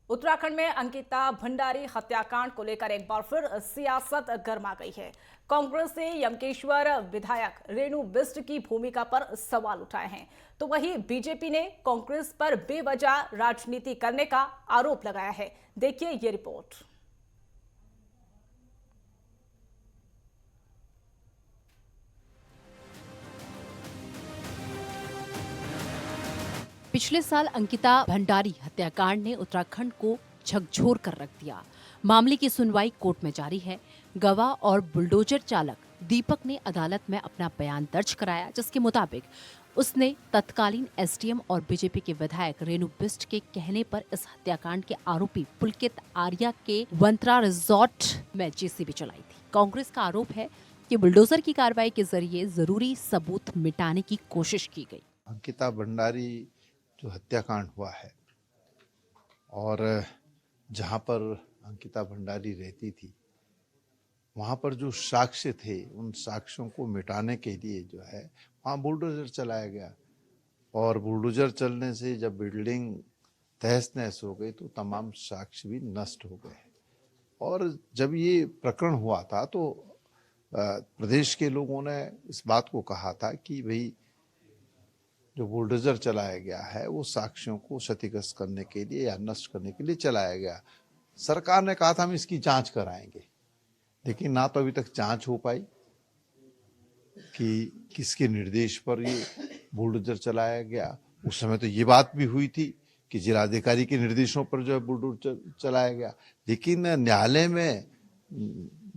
उत्तराखंड में अंकिता भंडारी हत्याकांड को लेकर एक बार फिर सियासत गर्मा गई है। कांग्रेस से यमकेश्वर विधायक रेणु बिष्ट की भूमिका पर सवाल उठाए हैं, तो वहीं बीजेपी ने कांग्रेस पर बेवजह राजनीति करने का आरोप लगाया है। देखिए ये रिपोर्ट। पिछले साल अंकिता भंडारी हत्याकांड ने उत्तराखंड को झकझोर कर रख दिया। मामले की सुनवाई कोर्ट में जारी है। गवाह और बुलडोजर चालक दीपक ने अदालत में अपना बयान दर्ज कराया, जिसके मुताबिक उसने तत्कालीन एसडीएम और बीजेपी के विधायक रेणु बिष्ट के कहने पर इस हत्याकांड के आरोपी पुलकित आर्या के वंत्रा रिजॉर्ट में जेसीबी चलाई थी। कांग्रेस का आरोप है कि बुलडोजर की कार्रवाई के जरिए जरूरी सबूत मिटाने की कोशिश की गई। अंकिता भंडारी जो हत्याकांड हुआ है और जहाँ पर अंकिता भंडारी रहती थी, वहाँ पर जो साक्ष्य थे, उन साक्ष्यों को मिटाने के लिए जो है वहाँ बुलडोजर चलाया गया। और बुलडोजर चलने से जब बिल्डिंग तहस नहस हो गई तो तमाम साक्ष्य भी नष्ट हो गए। और जब ये प्रकरण हुआ था तो प्रदेश के लोगों ने इस बात को कहा था कि भाई जो बुलडोजर चलाया गया है वो साक्ष्यों को क्षतिग्रस्त करने के लिए या नष्ट करने के लिए चलाया गया। सरकार ने कहा था हम इसकी जांच कराएंगे, लेकिन ना तो अभी तक जांच हो पाई कि किसके निर्देश पर ये बुलडोजर चलाया गया। उस समय तो ये बात भी हुई थी कि जिलाधिकारी के निर्देशों पर जो है बुलडोजर चलाया गया, लेकिन न्यायालय में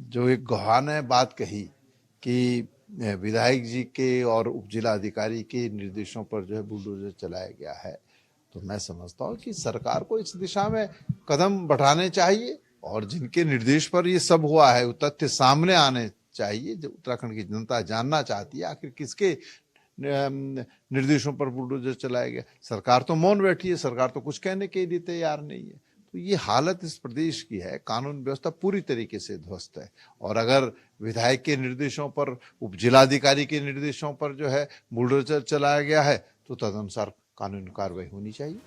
जो एक गवाह ने बात कही कि विधायक जी के और उप जिला अधिकारी के निर्देशों पर जो है बुलडोजर चलाया गया है। तो मैं समझता हूँ कि सरकार को इस दिशा में कदम बढ़ाने चाहिए और जिनके निर्देश पर ये सब हुआ है वो तथ्य सामने आने चाहिए। जो उत्तराखंड की जनता जानना चाहती है आखिर किसके निर्देशों पर बुलडोजर चलाया गया। सरकार तो मौन बैठी है, सरकार तो कुछ कहने के लिए तैयार नहीं है। तो ये हालत इस प्रदेश की है, कानून व्यवस्था पूरी तरीके से ध्वस्त है। और अगर विधायक के निर्देशों पर, उप जिलाधिकारी के निर्देशों पर जो है बुलडोजर चलाया गया है तो तदनुसार कानूनी कार्रवाई होनी चाहिए।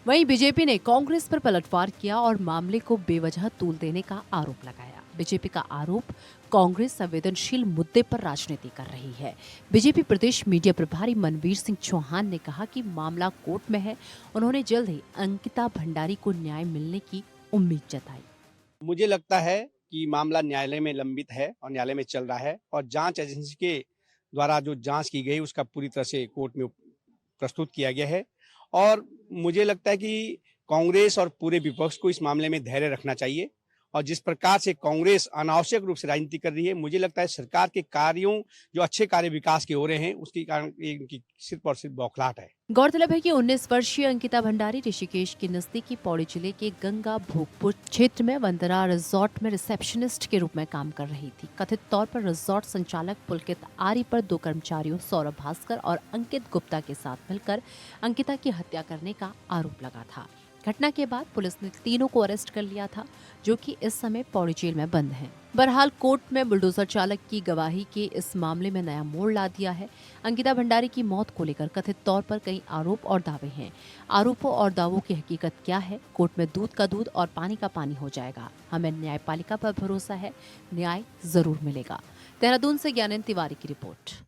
वहीं बीजेपी ने कांग्रेस पर पलटवार किया और मामले को बेवजह तूल देने का आरोप लगाया। बीजेपी का आरोप कांग्रेस संवेदनशील मुद्दे पर राजनीति कर रही है। बीजेपी प्रदेश मीडिया प्रभारी मनवीर सिंह चौहान ने कहा कि मामला कोर्ट में है। उन्होंने जल्द ही अंकिता भंडारी को न्याय मिलने की उम्मीद जताई। मुझे लगता है कि मामला न्यायालय में लंबित है और न्यायालय में चल रहा है और जांच एजेंसी के द्वारा जो जांच की गई उसका पूरी तरह से कोर्ट में प्रस्तुत किया गया है। और मुझे लगता है कि कांग्रेस और पूरे विपक्ष को इस मामले में धैर्य रखना चाहिए। और जिस प्रकार से कांग्रेस अनावश्यक रूप से राजनीति कर रही है, मुझे लगता है सरकार के कार्यों जो अच्छे कार्य विकास के हो रहे हैं उसके कारण इनकी सिर्फ और सिर्फ बौखलाहट है। गौरतलब है कि 19 वर्षीय अंकिता भंडारी ऋषिकेश के नजदीकी पौड़ी जिले के गंगा भोगपुर क्षेत्र में वंदना रिजॉर्ट में रिसेप्शनिस्ट के रूप में काम कर रही थी। कथित तौर पर रिजॉर्ट संचालक पुलकित आर्य पर 2 कर्मचारियों सौरभ भास्कर और अंकित गुप्ता के साथ मिलकर अंकिता की हत्या करने का आरोप लगा था। घटना के बाद पुलिस ने तीनों को अरेस्ट कर लिया था, जो कि इस समय पौड़ी जेल में बंद हैं। बहरहाल कोर्ट में बुलडोजर चालक की गवाही के इस मामले में नया मोड़ ला दिया है। अंकिता भंडारी की मौत को लेकर कथित तौर पर कई आरोप और दावे हैं। आरोपों और दावों की हकीकत क्या है, कोर्ट में दूध का दूध और पानी का पानी हो जाएगा। हमें न्यायपालिका पर भरोसा है, न्याय जरूर मिलेगा। देहरादून से ज्ञानेंद्र तिवारी की रिपोर्ट।